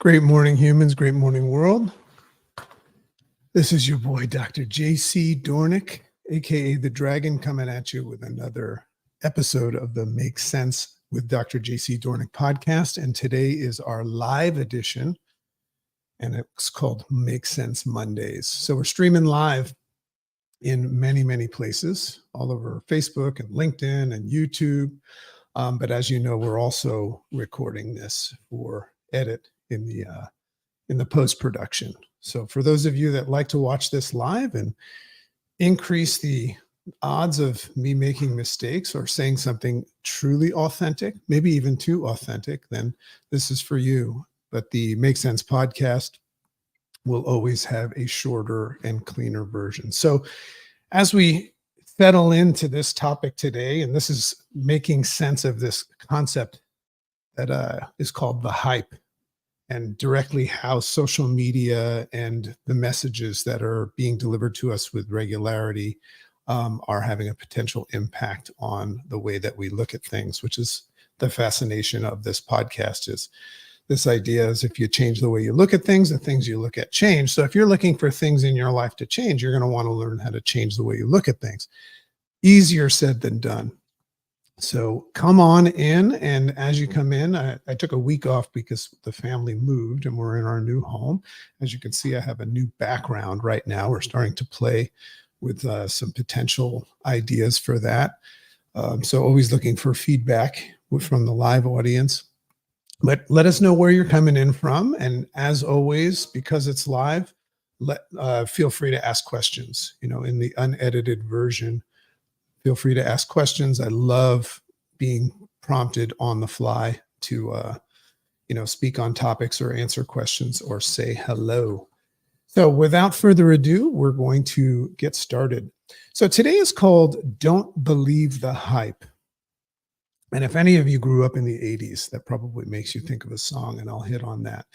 Great morning, humans. Great morning, world. This is your boy, Dr. JC Doornick, aka the Dragon, coming at you with another episode of the Make Sense with Dr. JC Doornick podcast. And today is our live edition, and it's called Make Sense Mondays. So we're streaming live in many, many places, all over Facebook and LinkedIn and YouTube. But as you know, we're also recording this for edit in the post-production. So for those of you that like to watch this live and increase the odds of me making mistakes or saying something truly authentic, maybe even too authentic, then this is for you. But the Make Sense podcast will always have a shorter and cleaner version. So as we settle into this topic today, and this is making sense of this concept that is called the hype, and directly how social media and the messages that are being delivered to us with regularity are having a potential impact on the way that we look at things, which is the fascination of this podcast. Is this idea is if you change the way you look at things, the things you look at change. So if you're looking for things in your life to change, you're going to want to learn how to change the way you look at things. Easier said than done. So come on in, and as you come in, I took a week off because the family moved and we're in our new home. As you can see, I have a new background right now. We're starting to play with some potential ideas for that. So always looking for feedback from the live audience. But let us know where you're coming in from. And as always, because it's live, feel free to ask questions, in the unedited version. Feel free to ask questions. I love being prompted on the fly to, speak on topics or answer questions or say hello. So without further ado, we're going to get started. So today is called Don't Believe the Hype. And if any of you grew up in the 80s, that probably makes you think of a song, and I'll hit on that.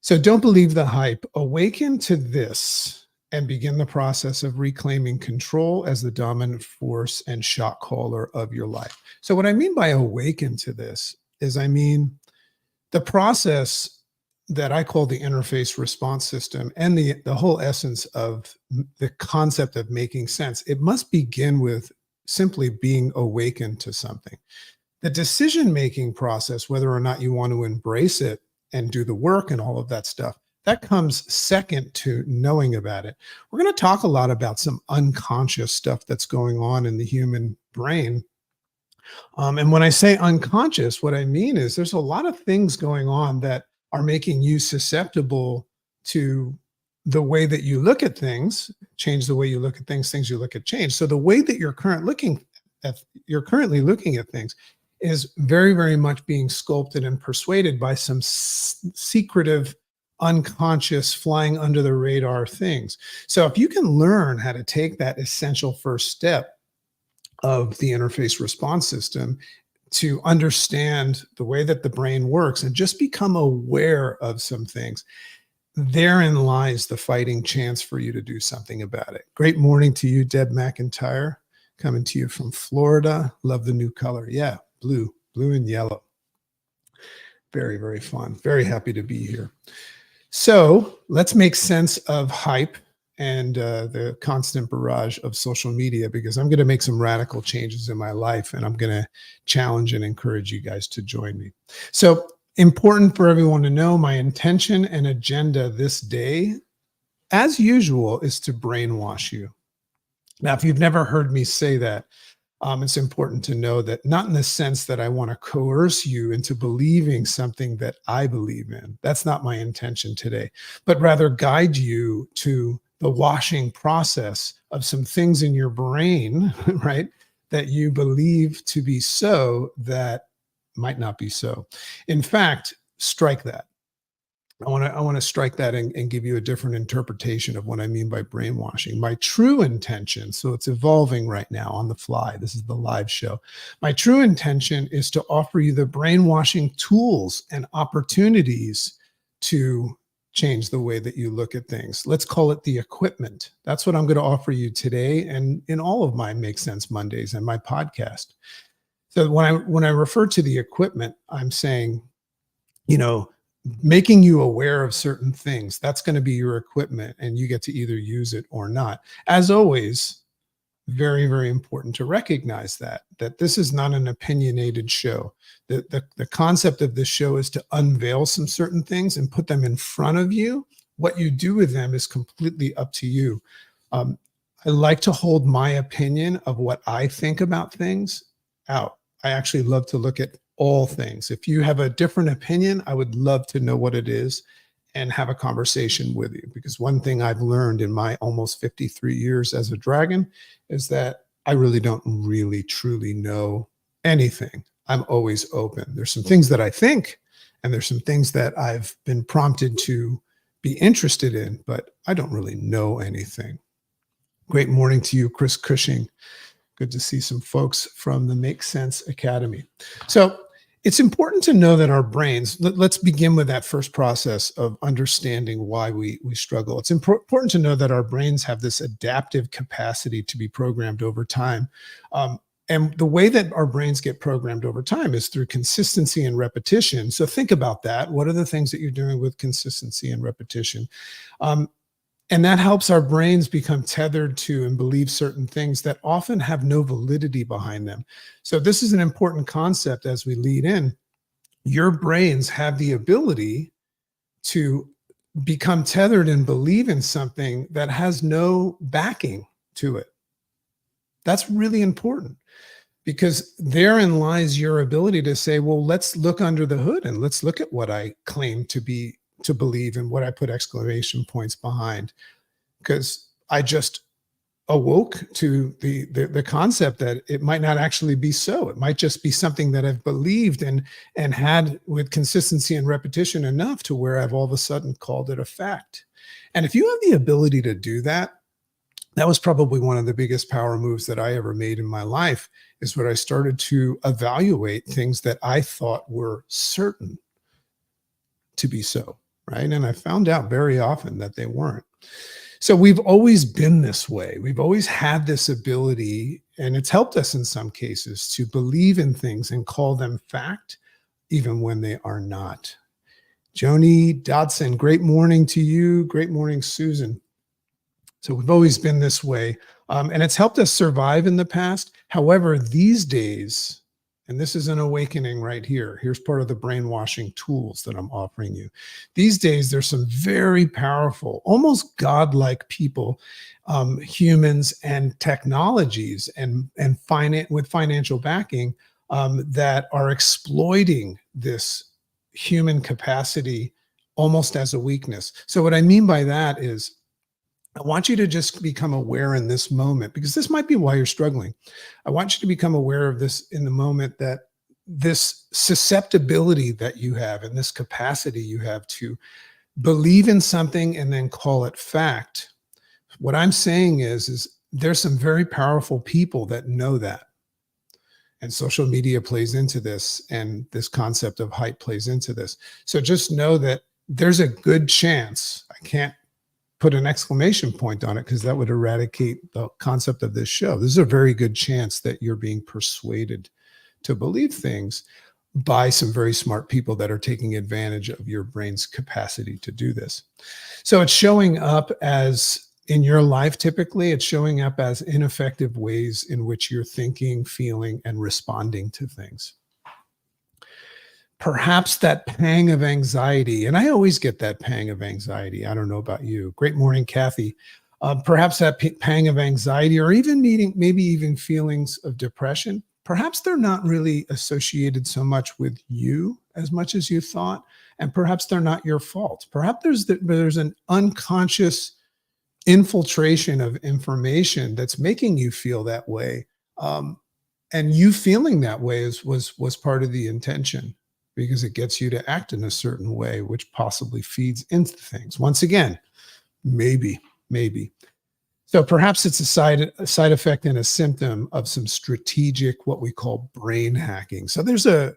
So don't believe the hype. Awaken to this and begin the process of reclaiming control as the dominant force and shot caller of your life. So what I mean by awaken to this is the process that I call the interface response system and the whole essence of the concept of making sense. It must begin with simply being awakened to something. The decision-making process, whether or not you want to embrace it and do the work and all of that stuff, that comes second to knowing about it. We're going to talk a lot about some unconscious stuff that's going on in the human brain. And when I say unconscious, what I mean is there's a lot of things going on that are making you susceptible to the way that you look at things, change the way you look at things, things you look at change. So the way that you're currently looking at things is very, very much being sculpted and persuaded by some secretive, unconscious, flying under the radar things. So if you can learn how to take that essential first step of the interface response system to understand the way that the brain works and just become aware of some things, therein lies the fighting chance for you to do something about it. Great morning to you, Deb McIntyre, coming to you from Florida. Love the new color. Yeah, blue and yellow. Very, very fun. Very happy to be here. So let's make sense of hype and the constant barrage of social media, because I'm going to make some radical changes in my life, and I'm going to challenge and encourage you guys to join me. So important for everyone to know, my intention and agenda this day, as usual, is to brainwash you. Now, if you've never heard me say that, it's important to know that not in the sense that I want to coerce you into believing something that I believe in. That's not my intention today, but rather guide you to the washing process of some things in your brain, right, that you believe to be so that might not be so. In fact, strike that. I want to strike that and give you a different interpretation of what I mean by brainwashing. My true intention, so it's evolving right now on the fly. This is the live show. My true intention is to offer you the brainwashing tools and opportunities to change the way that you look at things. Let's call it the equipment. That's what I'm going to offer you today and in all of my Make Sense Mondays and my podcast. So when I refer to the equipment, I'm saying, making you aware of certain things. That's going to be your equipment, and you get to either use it or not. As always, very, very important to recognize that this is not an opinionated show. The concept of this show is to unveil some certain things and put them in front of you. What you do with them is completely up to you. Um, I like to hold my opinion of what I think about things out. I actually love to look at all things. If you have a different opinion, I would love to know what it is and have a conversation with you. Because one thing I've learned in my almost 53 years as a dragon is that I really don't really truly know anything. I'm always open. There's some things that I think, and there's some things that I've been prompted to be interested in, but I don't really know anything. Great morning to you, Chris Cushing. Good to see some folks from the Make Sense Academy. So it's important to know that our brains, let's begin with that first process of understanding why we struggle. It's important to know that our brains have this adaptive capacity to be programmed over time. And the way that our brains get programmed over time is through consistency and repetition. So think about that. What are the things that you're doing with consistency and repetition? And that helps our brains become tethered to and believe certain things that often have no validity behind them. So this is an important concept as we lead in. Your brains have the ability to become tethered and believe in something that has no backing to it. That's really important, because therein lies your ability to say, well, let's look under the hood and let's look at what I claim to believe and what I put exclamation points behind, because I just awoke to the concept that it might not actually be so. It might just be something that I've believed and had with consistency and repetition enough to where I've all of a sudden called it a fact. And if you have the ability to do that, that was probably one of the biggest power moves that I ever made in my life, is when I started to evaluate things that I thought were certain to be so, right? And I found out very often that they weren't. So we've always been this way. We've always had this ability, and it's helped us in some cases to believe in things and call them fact, even when they are not. Joni Dodson, great morning to you. Great morning, Susan. So we've always been this way, and it's helped us survive in the past. However, these days, and this is an awakening right here. Here's part of the brainwashing tools that I'm offering you. These days, there's some very powerful, almost godlike people, humans and technologies and with financial backing, that are exploiting this human capacity almost as a weakness. So what I mean by that is, I want you to just become aware in this moment, because this might be why you're struggling. I want you to become aware of this in the moment, that this susceptibility that you have and this capacity you have to believe in something and then call it fact. What I'm saying is there's some very powerful people that know that. And social media plays into this, and this concept of hype plays into this. So just know that there's a good chance, I can't put an exclamation point on it because that would eradicate the concept of this show. There's a very good chance that you're being persuaded to believe things by some very smart people that are taking advantage of your brain's capacity to do this. So it's showing up as, in your life, typically, it's showing up as ineffective ways in which you're thinking, feeling, and responding to things. Perhaps that pang of anxiety, and I always get that pang of anxiety. I don't know about you. Great morning, Kathy. Perhaps that pang of anxiety, or even maybe even feelings of depression, perhaps they're not really associated so much with you as much as you thought, and perhaps they're not your fault. Perhaps there's an unconscious infiltration of information that's making you feel that way, and you feeling that way was part of the intention, because it gets you to act in a certain way, which possibly feeds into things. Once again, maybe. So perhaps it's a side effect and a symptom of some strategic, what we call brain hacking. So there's a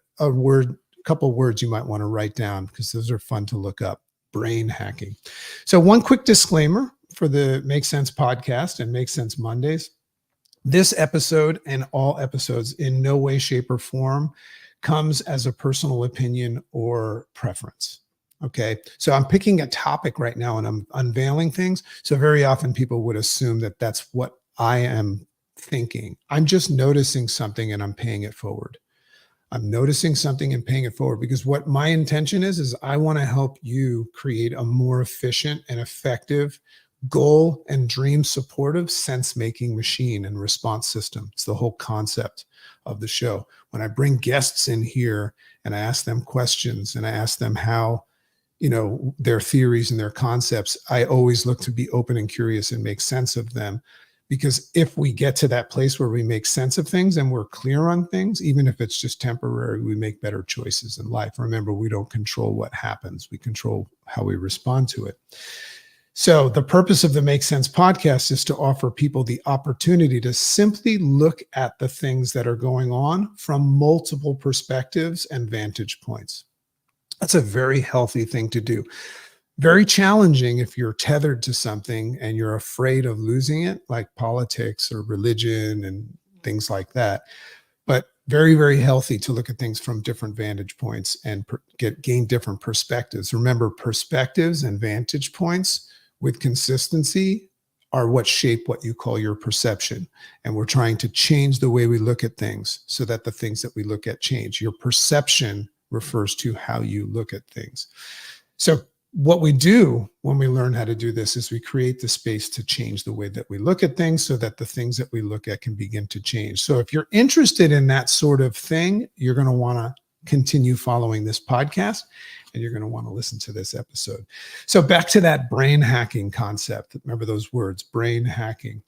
couple words you might want to write down, because those are fun to look up. Brain hacking. So one quick disclaimer for the Make Sense podcast and Make Sense Mondays. This episode and all episodes in no way, shape, or form comes as a personal opinion or preference. Okay. So I'm picking a topic right now and I'm unveiling things. So very often people would assume that that's what I am thinking. I'm just noticing something and I'm paying it forward. I'm noticing something and paying it forward because what my intention is I want to help you create a more efficient and effective goal and dream supportive sense making machine and response system. It's the whole concept of the show. When I bring guests in here and I ask them questions and I ask them how, their theories and their concepts, I always look to be open and curious and make sense of them. Because if we get to that place where we make sense of things and we're clear on things, even if it's just temporary, we make better choices in life. Remember, we don't control what happens. We control how we respond to it. So the purpose of the Make Sense podcast is to offer people the opportunity to simply look at the things that are going on from multiple perspectives and vantage points. That's a very healthy thing to do. Very challenging if you're tethered to something and you're afraid of losing it, like politics or religion and things like that. But very, very healthy to look at things from different vantage points and gain different perspectives. Remember, perspectives and vantage points with consistency are what shape what you call your perception. And we're trying to change the way we look at things so that the things that we look at change. Your perception refers to how you look at things. So what we do when we learn how to do this is we create the space to change the way that we look at things so that the things that we look at can begin to change. So if you're interested in that sort of thing, you're going to want to continue following this podcast and you're going to want to listen to this episode. So back to that brain hacking concept. Remember those words, brain hacking.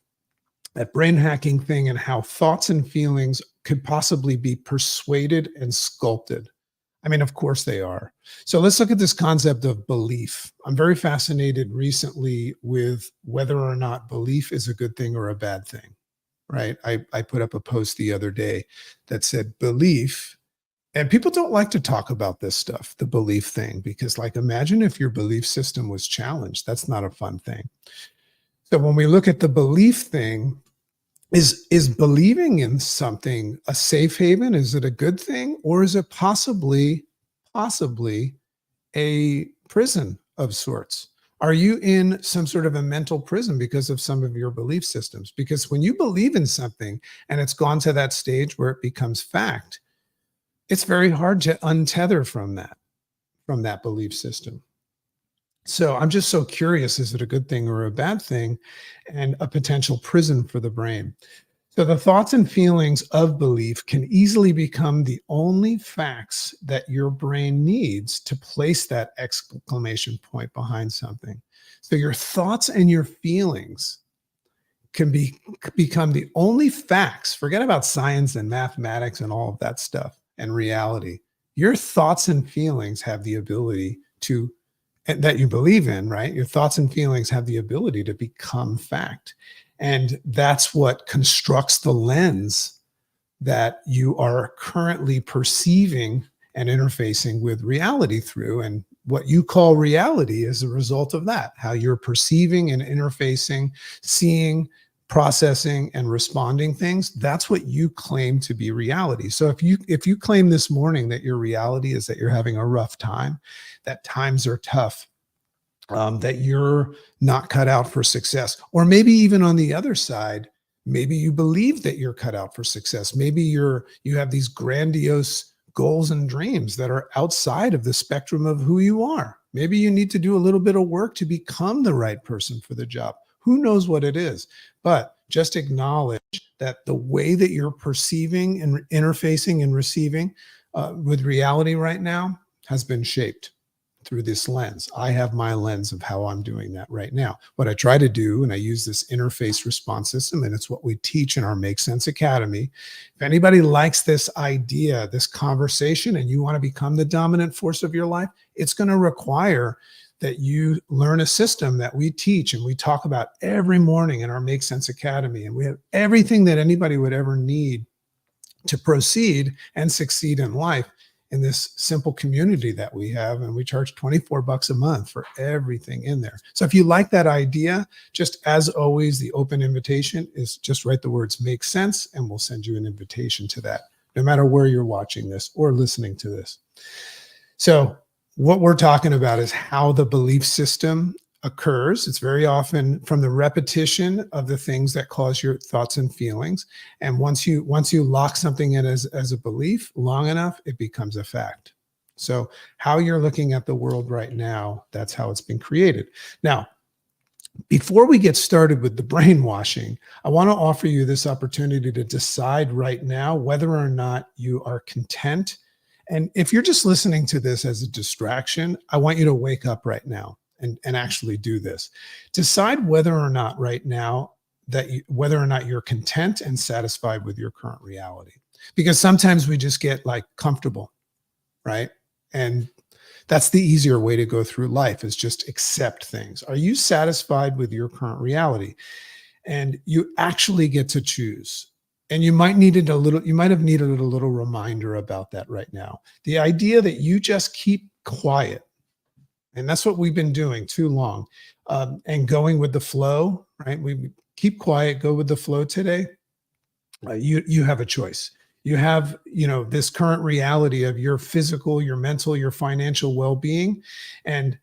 That brain hacking thing and how thoughts and feelings could possibly be persuaded and sculpted. I mean, of course they are. So let's look at this concept of belief. I'm very fascinated recently with whether or not belief is a good thing or a bad thing, right? I put up a post the other day that said belief, and people don't like to talk about this stuff, the belief thing, because like imagine if your belief system was challenged. That's not a fun thing. So when we look at the belief thing, is believing in something a safe haven? Is it a good thing? Or is it possibly a prison of sorts? Are you in some sort of a mental prison because of some of your belief systems? Because when you believe in something and it's gone to that stage where it becomes fact, it's very hard to untether from that belief system. So I'm just so curious, is it a good thing or a bad thing and a potential prison for the brain? So the thoughts and feelings of belief can easily become the only facts that your brain needs to place that exclamation point behind something. So your thoughts and your feelings can become the only facts. Forget about science and mathematics and all of that stuff and reality. Your thoughts and feelings have the ability to and that you believe in, right? Your thoughts and feelings have the ability to become fact. And that's what constructs the lens that you are currently perceiving and interfacing with reality through. And what you call reality is a result of that, how you're perceiving and interfacing, seeing, processing, and responding things. That's what you claim to be reality. So if you claim this morning that your reality is that you're having a rough time, that times are tough, that you're not cut out for success. Or maybe even on the other side, maybe you believe that you're cut out for success. Maybe you have these grandiose goals and dreams that are outside of the spectrum of who you are. Maybe you need to do a little bit of work to become the right person for the job. Who knows what it is? But just acknowledge that the way that you're perceiving and interfacing and receiving with reality right now has been shaped through this lens. I have my lens of how I'm doing that right now. What I try to do, and I use this interface response system, and it's what we teach in our Make Sense Academy. If anybody likes this idea, this conversation, and you want to become the dominant force of your life, it's going to require that you learn a system that we teach and we talk about every morning in our Make Sense Academy. And we have everything that anybody would ever need to proceed and succeed in life in this simple community that we have. And we charge $24 a month for everything in there. So if you like that idea, just as always, the open invitation is just write the words "make sense" and we'll send you an invitation to that, no matter where you're watching this or listening to this. So what we're talking about is how the belief system occurs. It's very often from the repetition of the things that cause your thoughts and feelings. And once you lock something in as a belief long enough, it becomes a fact. So how you're looking at the world right now, that's how it's been created. Now, before we get started with the brainwashing, I want to offer you this opportunity to decide right now whether or not you are content. And if you're just listening to this as a distraction, I want you to wake up right now and actually do this. Decide whether or not right now whether or not you're content and satisfied with your current reality. Because sometimes we just get like comfortable, right? And that's the easier way to go through life is just accept things. Are you satisfied with your current reality? And you actually get to choose. And you might have needed a little reminder about that right now. The idea that you just keep quiet, and that's what we've been doing too long, and going with the flow, right? We keep quiet, go with the flow today. You have a choice. You have, this current reality of your physical, your mental, your financial well-being. And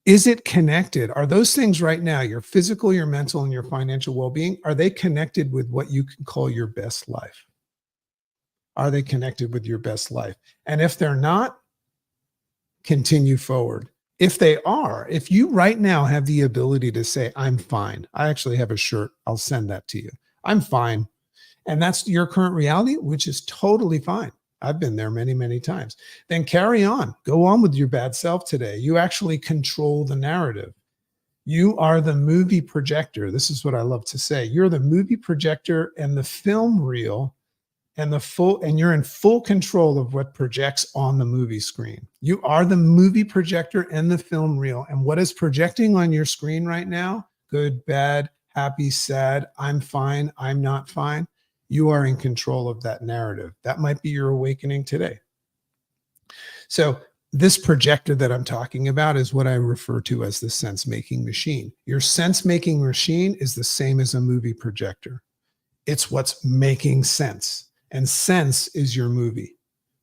is it connected? Are those things right now, your physical, your mental, and your financial well-being, are they connected with what you can call your best life? Are they connected with your best life? And if they're not, continue forward. If they are, if you right now have the ability to say, I'm fine. I actually have a shirt. I'll send that to you. I'm fine. And that's your current reality, which is totally fine. I've been there many, many times. Then carry on. Go on with your bad self today. You actually control the narrative. You are the movie projector. This is what I love to say. You're the movie projector and the film reel and you're in full control of what projects on the movie screen. You are the movie projector and the film reel. And what is projecting on your screen right now? Good, bad, happy, sad, I'm fine, I'm not fine. You are in control of that narrative. That might be your awakening today. So this projector that I'm talking about is what I refer to as the sense-making machine. Your sense-making machine is the same as a movie projector. It's what's making sense. And sense is your movie,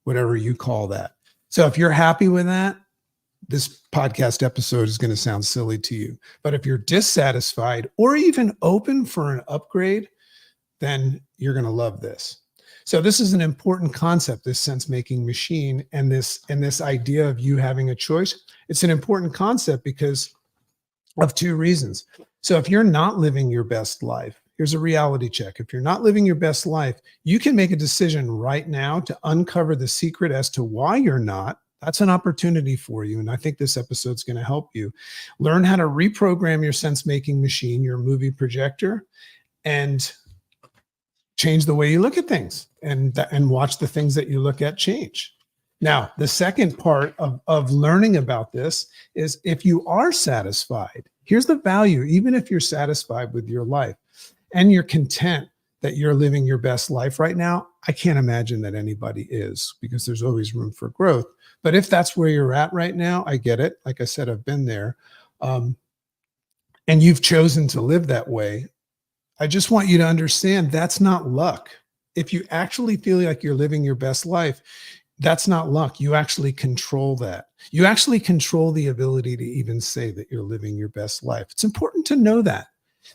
whatever you call that. So if you're happy with that, this podcast episode is going to sound silly to you. But if you're dissatisfied or even open for an upgrade, then you're going to love this. So this is an important concept, this sense-making machine and this idea of you having a choice. It's an important concept because of two reasons. So if you're not living your best life, here's a reality check. If you're not living your best life, you can make a decision right now to uncover the secret as to why you're not. That's an opportunity for you. And I think this episode's going to help you learn how to reprogram your sense-making machine, your movie projector, and change the way you look at things and watch the things that you look at change. Now, the second part of learning about this is if you are satisfied, here's the value, even if you're satisfied with your life and you're content that you're living your best life right now, I can't imagine that anybody is because there's always room for growth. But if that's where you're at right now, I get it. Like I said, I've been there. And you've chosen to live that way. I just want you to understand that's not luck. If you actually feel like you're living your best life, that's not luck. You actually control that. You actually control the ability to even say that you're living your best life. It's important to know that.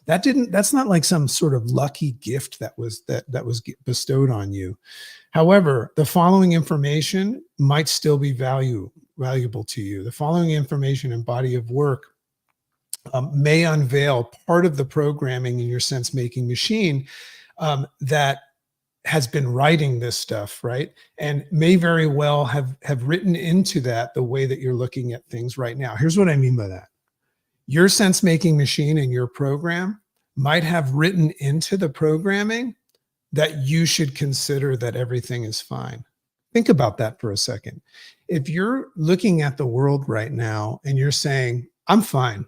That's not like some sort of lucky gift that was bestowed on you. However, the following information might still be valuable to you. The following information and body of work may unveil part of the programming in your sense-making machine that has been writing this stuff, right? And may very well have written into that the way that you're looking at things right now. Here's what I mean by that. Your sense-making machine and your program might have written into the programming that you should consider that everything is fine. Think about that for a second. If you're looking at the world right now and you're saying, I'm fine.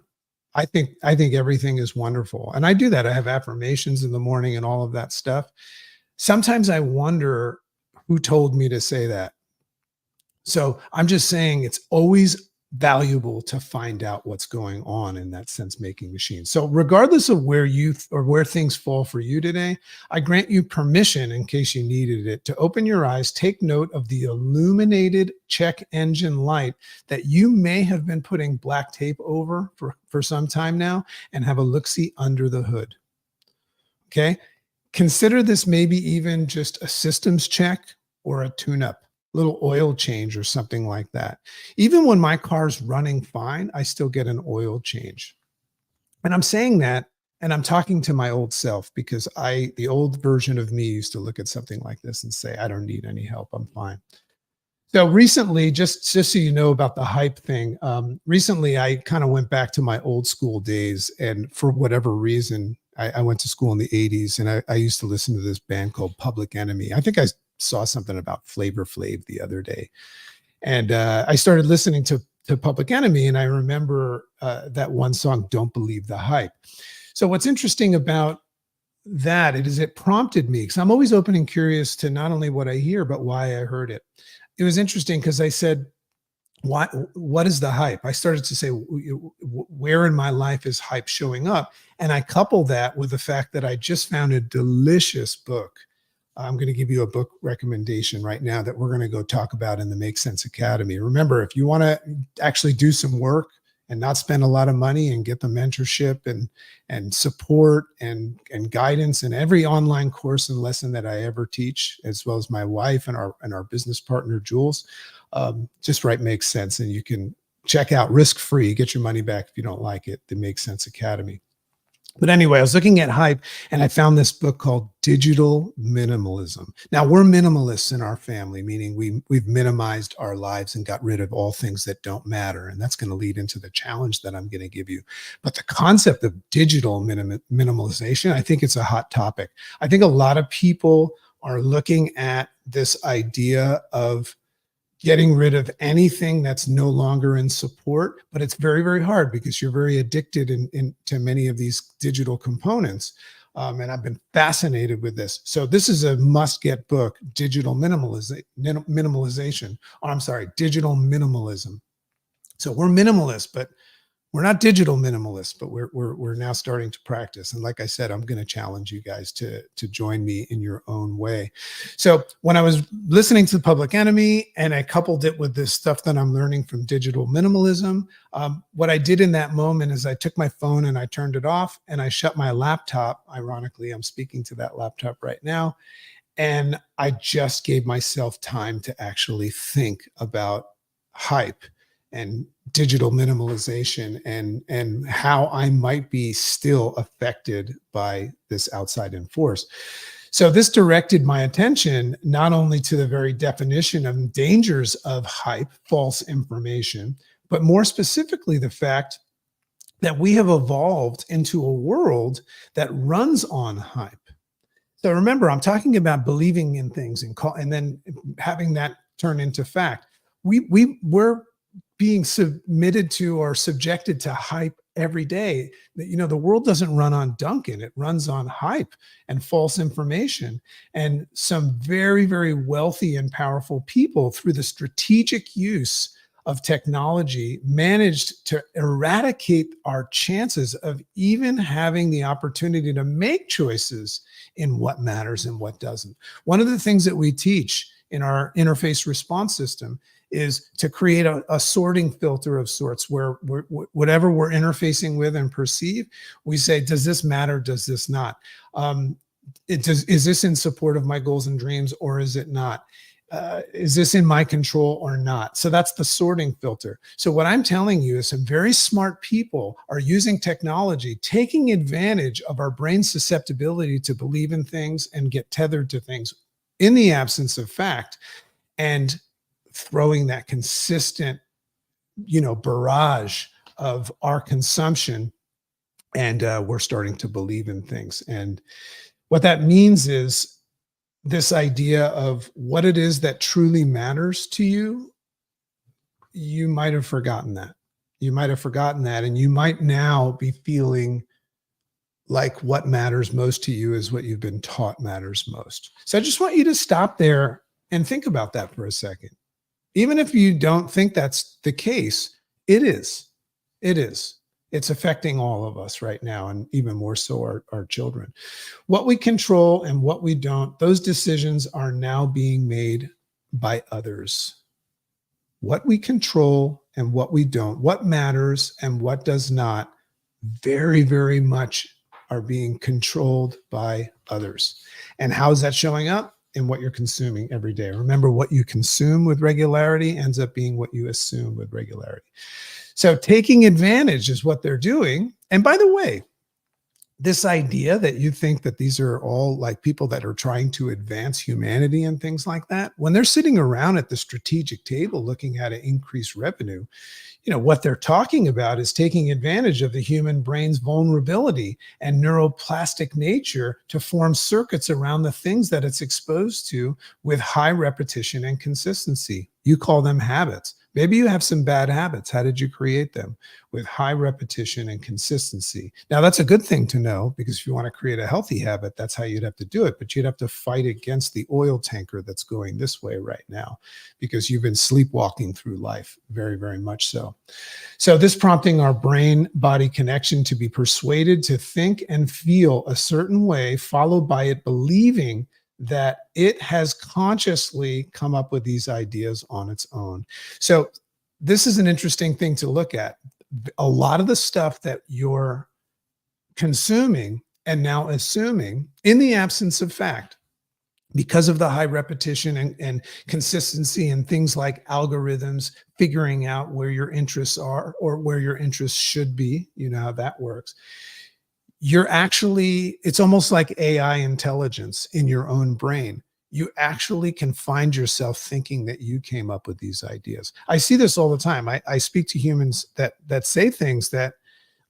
I think everything is wonderful. And I do that. I have affirmations in the morning and all of that stuff. Sometimes I wonder who told me to say that. So I'm just saying it's always valuable to find out what's going on in that sense making machine. So regardless of where or where things fall for you today, I grant you permission, in case you needed it, to open your eyes, take note of the illuminated check engine light that you may have been putting black tape over for some time now, and have a look-see under the hood. Okay. Consider this maybe even just a systems check or a tune-up, little oil change or something like that. Even when my car's running fine, I still get an oil change. And I'm saying that, and I'm talking to my old self, because the old version of me used to look at something like this and say, I don't need any help. I'm fine. So recently, just so you know about the hype thing, recently I kind of went back to my old school days, and for whatever reason, I went to school in the '80s, and I used to listen to this band called Public Enemy. I think I saw something about Flavor Flav the other day, and I started listening to Public Enemy, and I remember that one song, "Don't Believe the Hype." So what's interesting about that it prompted me, because I'm always open and curious to not only what I hear, but why I heard it. It was interesting because I said, what is the hype? I started to say, where in my life is hype showing up? And I couple that with the fact that I just found a delicious book. I'm going to give you a book recommendation right now that we're going to go talk about in the Make Sense Academy. Remember, if you want to actually do some work and not spend a lot of money and get the mentorship and support and guidance in every online course and lesson that I ever teach, as well as my wife and our business partner, Jules, just write Makes Sense, and you can check out risk-free, get your money back if you don't like it, the Make Sense Academy. But anyway, I was looking at hype, and I found this book called Digital Minimalism. Now, we're minimalists in our family, meaning we've minimized our lives and got rid of all things that don't matter. And that's going to lead into the challenge that I'm going to give you. But the concept of digital minimalization, I think it's a hot topic. I think a lot of people are looking at this idea of getting rid of anything that's no longer in support, but it's very, very hard because you're very addicted to many of these digital components. And I've been fascinated with this. So this is a must-get book, Digital Minimalization. Or I'm sorry, Digital Minimalism. So we're minimalists, but we're not digital minimalists, but we're now starting to practice. And like I said, I'm going to challenge you guys to join me in your own way. So when I was listening to Public Enemy and I coupled it with this stuff that I'm learning from digital minimalism, what I did in that moment is I took my phone and I turned it off and I shut my laptop. Ironically, I'm speaking to that laptop right now. And I just gave myself time to actually think about hype and digital minimalization and how I might be still affected by this outside force. So this directed my attention not only to the very definition of dangers of hype, false information, but more specifically the fact that we have evolved into a world that runs on hype. So remember, I'm talking about believing in things and then having that turn into fact. We're being submitted to or subjected to hype every day. The world doesn't run on Duncan. It runs on hype and false information. And some very, very wealthy and powerful people, through the strategic use of technology, managed to eradicate our chances of even having the opportunity to make choices in what matters and what doesn't. One of the things that we teach in our interface response system is to create a sorting filter of sorts, where whatever we're interfacing with and perceive, we say, does this matter? Does this not? Is this in support of my goals and dreams, or is it not? Is this in my control or not? So that's the sorting filter. So what I'm telling you is some very smart people are using technology, taking advantage of our brain's susceptibility to believe in things and get tethered to things in the absence of fact, and throwing that consistent, barrage of our consumption. And we're starting to believe in things. And what that means is this idea of what it is that truly matters to you. You might have forgotten that. You might have forgotten that. And you might now be feeling like what matters most to you is what you've been taught matters most. So I just want you to stop there and think about that for a second. Even if you don't think that's the case, It is. It is. It's affecting all of us right now, and even more so our children. What we control and what we don't, those decisions are now being made by others. What we control and what we don't, what matters and what does not, very, very much are being controlled by others. And how is that showing up? In what you're consuming every day. Remember, what you consume with regularity ends up being what you assume with regularity. So taking advantage is what they're doing. And by the way, this idea that you think that these are all like people that are trying to advance humanity and things like that, when they're sitting around at the strategic table looking how to increase revenue, what they're talking about is taking advantage of the human brain's vulnerability and neuroplastic nature to form circuits around the things that it's exposed to with high repetition and consistency. You call them habits. Maybe you have some bad habits. How did you create them? With high repetition and consistency. Now, that's a good thing to know, because if you want to create a healthy habit, that's how you'd have to do it. But you'd have to fight against the oil tanker that's going this way right now, because you've been sleepwalking through life, very, very much so. So this prompting our brain-body connection to be persuaded to think and feel a certain way, followed by it believing that it has consciously come up with these ideas on its own. So this is an interesting thing to look at. A lot of the stuff that you're consuming and now assuming in the absence of fact, because of the high repetition and consistency and things like algorithms, figuring out where your interests are or where your interests should be, you know how that works. It's almost like AI intelligence in your own brain. You actually can find yourself thinking that you came up with these ideas. I see this all the time. I speak to humans that say things that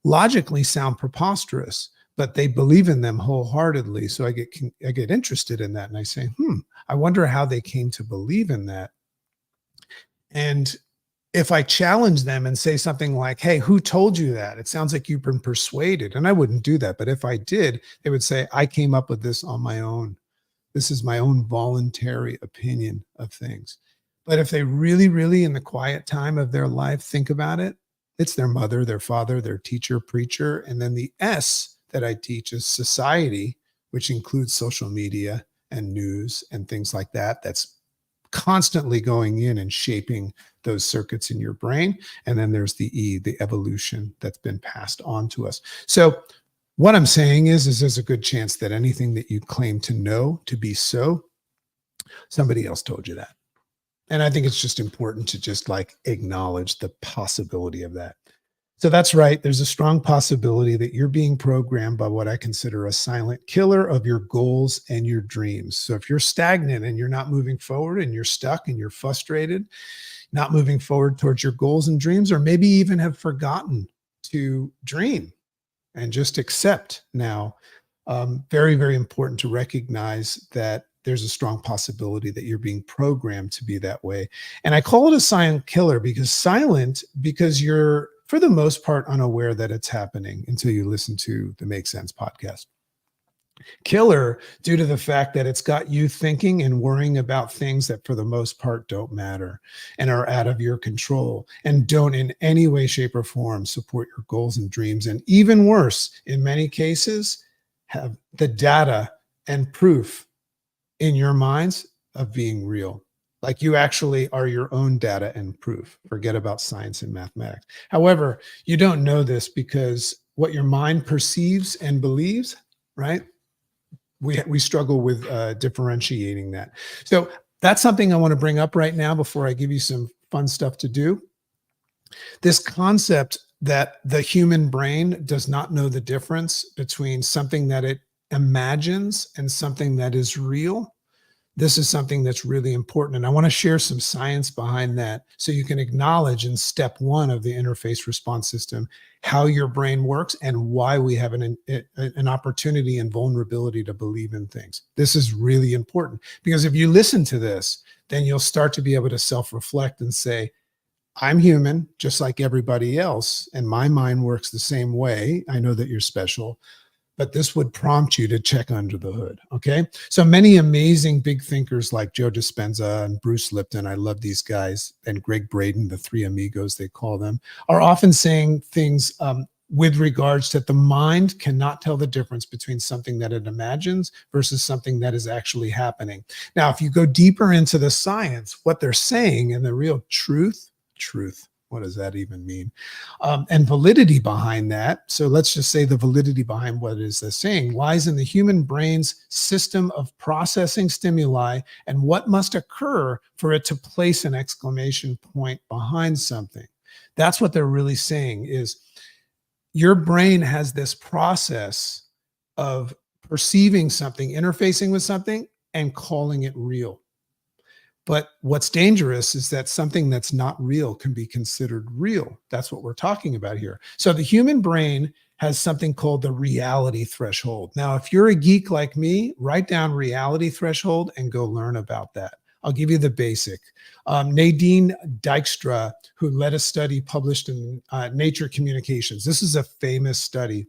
logically sound preposterous, but they believe in them wholeheartedly. So I get interested in that, and I say, I wonder how they came to believe in that. And if I challenge them and say something like, hey, who told you that? It sounds like you've been persuaded. And I wouldn't do that. But if I did, they would say, I came up with this on my own. This is my own voluntary opinion of things. But if they really, really, in the quiet time of their life, think about it, it's their mother, their father, their teacher, preacher. And then the S that I teach is society, which includes social media and news and things like that. That's constantly going in and shaping those circuits in your brain. And then there's the E, the evolution that's been passed on to us. So what I'm saying is there's a good chance that anything that you claim to know to be so, somebody else told you that. And I think it's just important to just like acknowledge the possibility of that. So that's right. There's a strong possibility that you're being programmed by what I consider a silent killer of your goals and your dreams. So if you're stagnant and you're not moving forward and you're stuck and you're frustrated, not moving forward towards your goals and dreams, or maybe even have forgotten to dream and just accept now, very, very important to recognize that there's a strong possibility that you're being programmed to be that way. And I call it a silent killer because you're, for the most part, unaware that it's happening until you listen to the Make Sense podcast. Killer, due to the fact that it's got you thinking and worrying about things that for the most part don't matter and are out of your control and don't in any way, shape, or form support your goals and dreams. And even worse, in many cases, have the data and proof in your minds of being real. Like you actually are your own data and proof. Forget about science and mathematics. However, you don't know this because what your mind perceives and believes, right? We struggle with differentiating that. So that's something I want to bring up right now before I give you some fun stuff to do. This concept that the human brain does not know the difference between something that it imagines and something that is real. This is something that's really important. And I want to share some science behind that so you can acknowledge in step one of the interface response system how your brain works and why we have an opportunity and vulnerability to believe in things. This is really important because if you listen to this, then you'll start to be able to self-reflect and say, I'm human just like everybody else, and my mind works the same way. I know that you're special. but this would prompt you to check under the hood. Okay. So many amazing big thinkers like Joe Dispenza and Bruce Lipton, I love these guys, and Greg Braden, the three amigos, they call them, are often saying things with regards to the mind cannot tell the difference between something that it imagines versus something that is actually happening. Now, if you go deeper into the science, what they're saying and the real truth, what does that even mean? And validity behind that. So let's just say the validity behind what it is they're saying lies in the human brain's system of processing stimuli and what must occur for it to place an exclamation point behind something. That's what they're really saying is your brain has this process of perceiving something, interfacing with something, and calling it real. But what's dangerous is that something that's not real can be considered real. That's what we're talking about here. So the human brain has something called the reality threshold. Now, if you're a geek like me, write down reality threshold and go learn about that. I'll give you the basic. Nadine Dijkstra, who led a study published in Nature Communications. This is a famous study.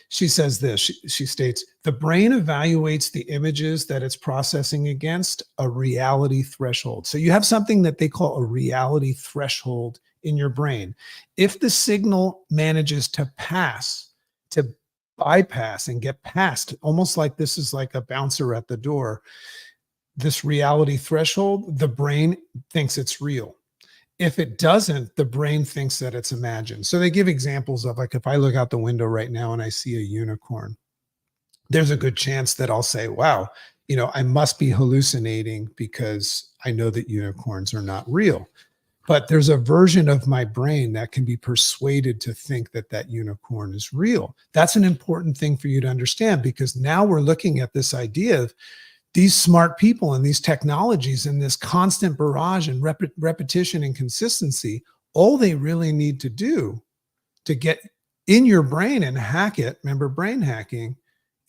She says this, she states, the brain evaluates the images that it's processing against a reality threshold. So you have something that they call a reality threshold in your brain. If the signal manages to bypass and get past, almost like this is like a bouncer at the door, this reality threshold, the brain thinks it's real. If it doesn't, the brain thinks that it's imagined. So they give examples of, like, if I look out the window right now and I see a unicorn, there's a good chance that I'll say, wow, I must be hallucinating because I know that unicorns are not real. But there's a version of my brain that can be persuaded to think that that unicorn is real. That's an important thing for you to understand, because now we're looking at this idea of these smart people and these technologies and this constant barrage and repetition and consistency. All they really need to do to get in your brain and hack it, remember brain hacking,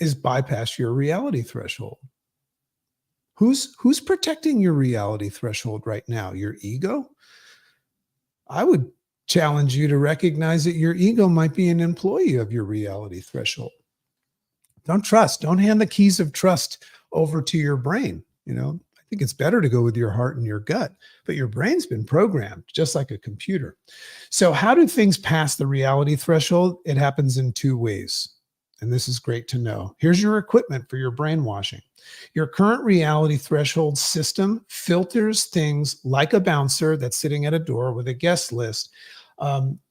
is bypass your reality threshold. Who's protecting your reality threshold right now? Your ego? I would challenge you to recognize that your ego might be an employee of your reality threshold. Don't hand the keys of trust over to your brain. I think it's better to go with your heart and your gut, but your brain's been programmed just like a computer. So how do things pass the reality threshold? It happens in two ways. And this is great to know. Here's your equipment for your brainwashing. Your current reality threshold system filters things like a bouncer that's sitting at a door with a guest list,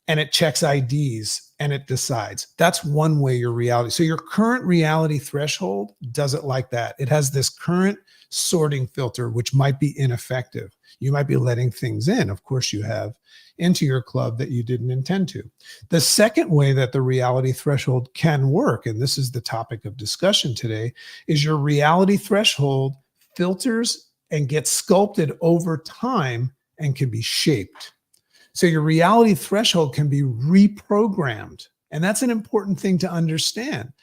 and it checks IDs and it decides. That's one way your reality. So your current reality threshold does it like that. It has this current sorting filter, which might be ineffective. You might be letting things in, of course you have, into your club that you didn't intend to. The second way that the reality threshold can work, and this is the topic of discussion today, is your reality threshold filters and gets sculpted over time and can be shaped. So your reality threshold can be reprogrammed. And that's an important thing to understand,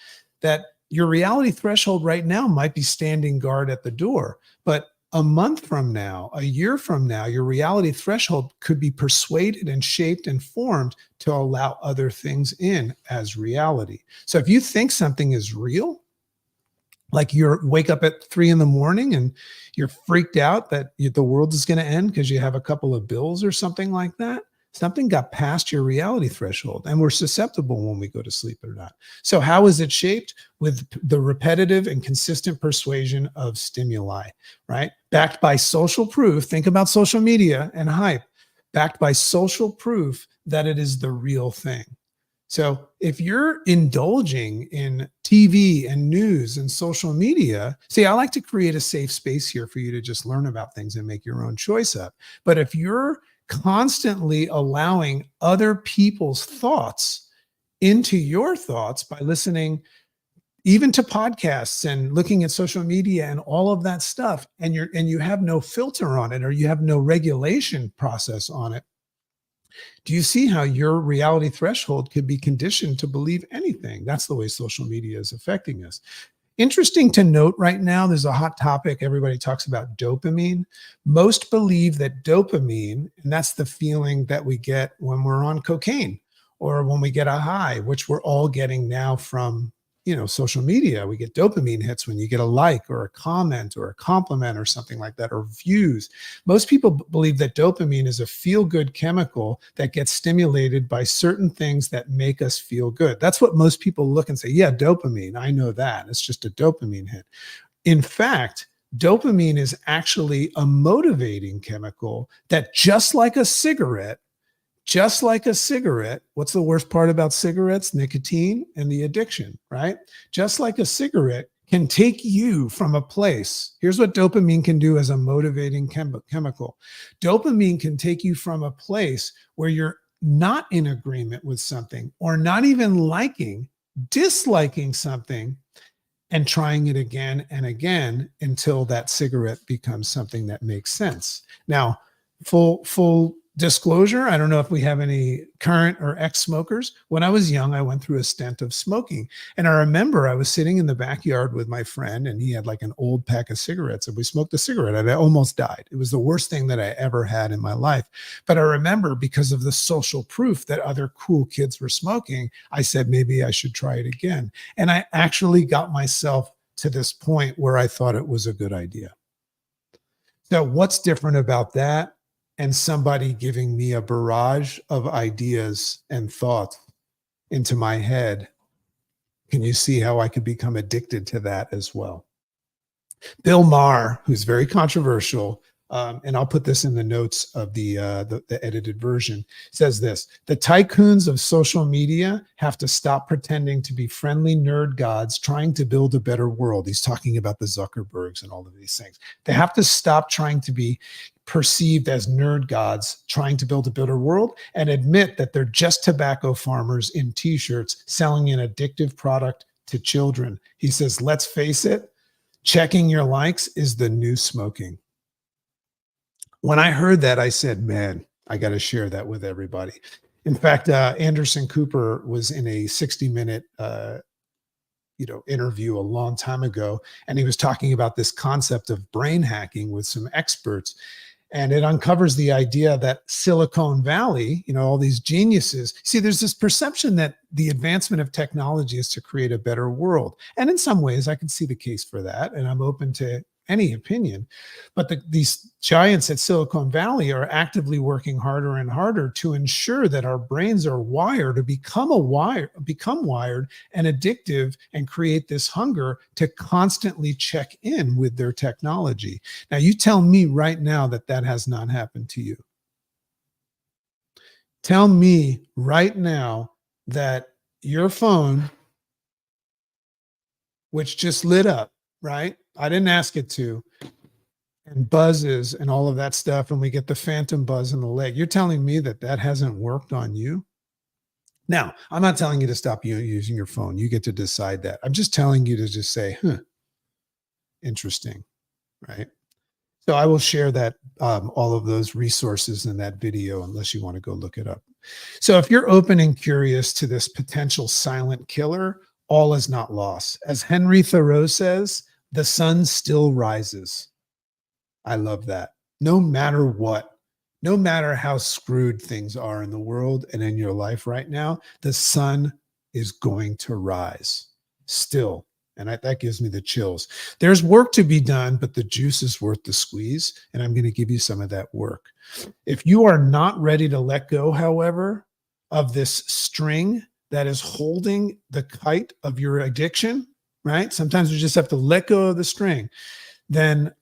that your reality threshold right now might be standing guard at the door, but a month from now, a year from now, your reality threshold could be persuaded and shaped and formed to allow other things in as reality. So if you think something is real, like you wake up at 3 a.m. and you're freaked out that the world is going to end because you have a couple of bills or something like that, something got past your reality threshold, and we're susceptible when we go to sleep or not. So how is it shaped? With the repetitive and consistent persuasion of stimuli, right? Backed by social proof. Think about social media and hype. Backed by social proof that it is the real thing. So if you're indulging in TV and news and social media, see, I like to create a safe space here for you to just learn about things and make your own choice up. But if you're constantly allowing other people's thoughts into your thoughts by listening even to podcasts and looking at social media and all of that stuff, and you have no filter on it, or you have no regulation process on it, do you see how your reality threshold could be conditioned to believe anything? That's the way social media is affecting us. Interesting to note right now, there's a hot topic. Everybody talks about dopamine. Most believe that dopamine, and that's the feeling that we get when we're on cocaine or when we get a high, which we're all getting now from social media. We get dopamine hits when you get a like or a comment or a compliment or something like that, or views. Most people believe that dopamine is a feel-good chemical that gets stimulated by certain things that make us feel good. That's what most people look and say, yeah, dopamine, I know that. It's just a dopamine hit. In fact, dopamine is actually a motivating chemical that just like a cigarette, what's the worst part about cigarettes? Nicotine and the addiction, right? Just like a cigarette can take you from a place. Here's what dopamine can do as a motivating chemical. Dopamine can take you from a place where you're not in agreement with something, or not even disliking something, and trying it again and again until that cigarette becomes something that makes sense. Now, full disclosure, I don't know if we have any current or ex-smokers. When I was young, I went through a stint of smoking. And I remember I was sitting in the backyard with my friend, and he had like an old pack of cigarettes, and we smoked a cigarette, and I almost died. It was the worst thing that I ever had in my life. But I remember, because of the social proof that other cool kids were smoking, I said, maybe I should try it again. And I actually got myself to this point where I thought it was a good idea. So what's different about that and somebody giving me a barrage of ideas and thoughts into my head? Can you see how I could become addicted to that as well? Bill Maher, who's very controversial, and I'll put this in the notes of the edited version, says this: the tycoons of social media have to stop pretending to be friendly nerd gods trying to build a better world. He's talking about the Zuckerbergs and all of these things. They have to stop trying to be perceived as nerd gods trying to build a better world, and admit that they're just tobacco farmers in t-shirts selling an addictive product to children. He says, let's face it, checking your likes is the new smoking. When I heard that, I said, man, I got to share that with everybody. In fact, Anderson Cooper was in a 60-minute interview a long time ago, and he was talking about this concept of brain hacking with some experts. And it uncovers the idea that Silicon Valley, all these geniuses, see, there's this perception that the advancement of technology is to create a better world. And in some ways, I can see the case for that, and I'm open to any opinion. But these giants at Silicon Valley are actively working harder and harder to ensure that our brains are wired to become wired and addictive, and create this hunger to constantly check in with their technology. Now, you tell me right now that that has not happened to you. Tell me right now that your phone, which just lit up, right? I didn't ask it to, and buzzes and all of that stuff, and we get the phantom buzz in the leg. You're telling me that that hasn't worked on you? Now, I'm not telling you to stop using your phone. You get to decide that. I'm just telling you to just say, interesting, right? So I will share that, all of those resources in that video, unless you want to go look it up. So if you're open and curious to this potential silent killer, all is not lost. As Henry Thoreau says, the sun still rises. I love that. No matter what, no matter how screwed things are in the world and in your life right now, the sun is going to rise still. And that gives me the chills. There's work to be done, but the juice is worth the squeeze. And I'm going to give you some of that work. If you are not ready to let go, however, of this string that is holding the kite of your addiction, right? Sometimes we just have to let go of the string. Then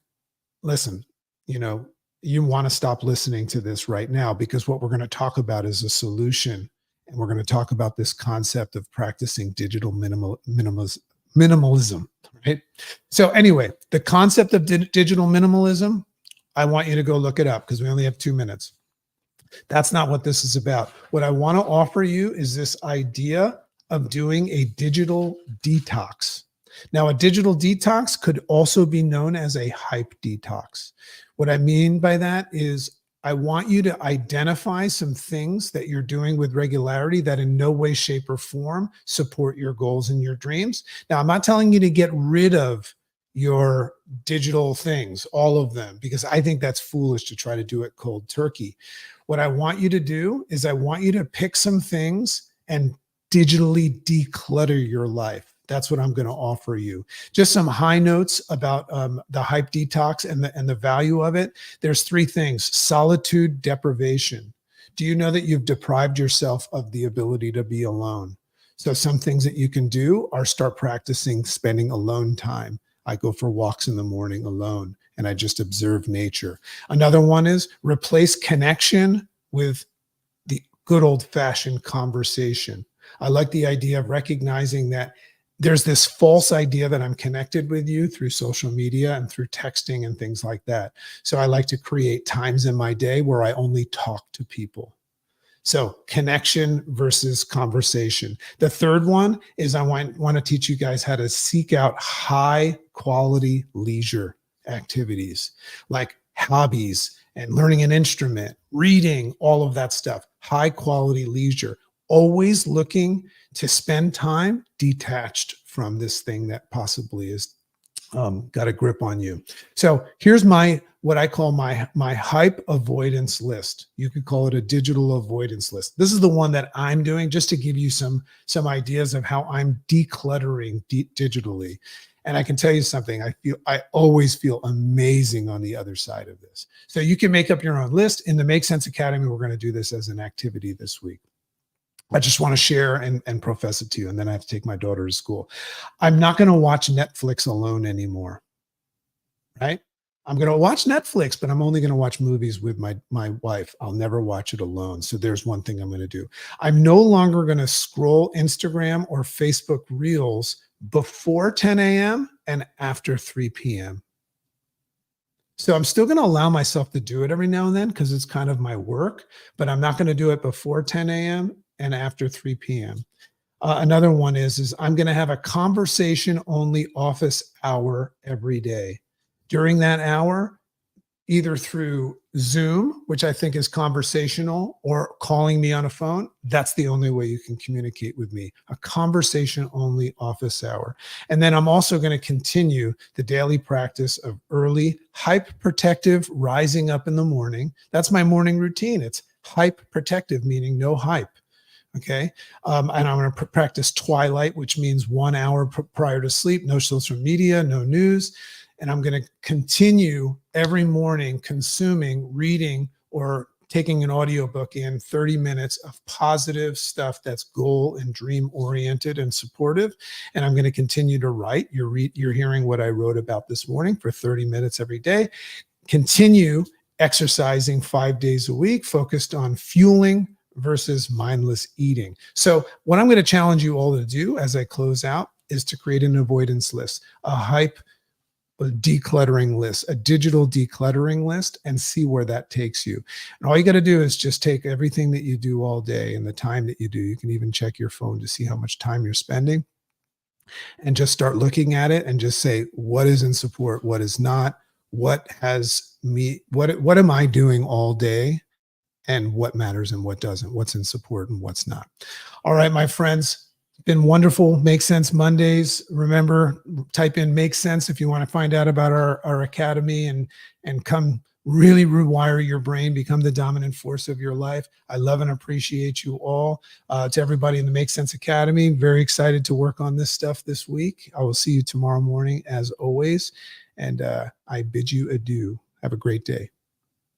listen, you want to stop listening to this right now, because what we're going to talk about is a solution. And we're going to talk about this concept of practicing digital minimalism, right? So anyway, the concept of digital minimalism, I want you to go look it up, because we only have 2 minutes. That's not what this is about. What I want to offer you is this idea of doing a digital detox. Now, a digital detox could also be known as a hype detox. What I mean by that is, I want you to identify some things that you're doing with regularity that in no way, shape, or form support your goals and your dreams. Now, I'm not telling you to get rid of your digital things, all of them, because I think that's foolish to try to do it cold turkey. What I want you to do is I want you to pick some things and digitally declutter your life. That's what I'm going to offer you. Just some high notes about the hype detox and the value of it. There's three things: solitude, deprivation. Do you know that you've deprived yourself of the ability to be alone? So some things that you can do are start practicing spending alone time. I go for walks in the morning alone and I just observe nature. Another one is replace connection with the good old fashioned conversation. I like the idea of recognizing that there's this false idea that I'm connected with you through social media and through texting and things like that. So I like to create times in my day where I only talk to people. So connection versus conversation. The third one is I want to teach you guys how to seek out high quality leisure activities like hobbies and learning an instrument, reading, all of that stuff. High quality leisure. Always looking to spend time detached from this thing that possibly is got a grip on you. So here's what I call my hype avoidance list. You could call it a digital avoidance list. This is the one that I'm doing just to give you some ideas of how I'm decluttering digitally. And I can tell you something, I always feel amazing on the other side of this. So you can make up your own list. In the Make Sense Academy, we're going to do this as an activity this week. I just want to share and profess it to you. And then I have to take my daughter to school. I'm not going to watch Netflix alone anymore, right? I'm going to watch Netflix, but I'm only going to watch movies with my wife. I'll never watch it alone. So there's one thing I'm going to do. I'm no longer going to scroll Instagram or Facebook Reels before 10 a.m. and after 3 p.m. So I'm still going to allow myself to do it every now and then because it's kind of my work, but I'm not going to do it before 10 a.m. and after 3 p.m. Another one is I'm going to have a conversation only office hour every day. During that hour, either through Zoom, which I think is conversational, or calling me on a phone, that's the only way you can communicate with me. A conversation only office hour. And then I'm also going to continue the daily practice of early, hype protective, rising up in the morning. That's my morning routine. It's hype protective, meaning no hype. Okay. And I'm going to practice twilight, which means 1 hour prior to sleep, no social media, no news. And I'm going to continue every morning consuming, reading, or taking an audiobook in 30 minutes of positive stuff that's goal and dream oriented and supportive. And I'm going to continue to write. You're hearing what I wrote about this morning for 30 minutes every day. Continue exercising 5 days a week, focused on fueling versus mindless eating. So what I'm going to challenge you all to do as I close out is to create an avoidance list, a decluttering list, a digital decluttering list, and see where that takes you. And all you got to do is just take everything that you do all day and the time that you do. You can even check your phone to see how much time you're spending and just start looking at it and just say, what is in support? What is not? What am I doing all day? And what matters and what doesn't, what's in support and what's not. All right, my friends, it's been wonderful. Make Sense Mondays. Remember, type in Make Sense if you want to find out about our academy and come really rewire your brain, become the dominant force of your life. I love and appreciate you all. To everybody in the Make Sense Academy, very excited to work on this stuff this week. I will see you tomorrow morning as always. And I bid you adieu. Have a great day.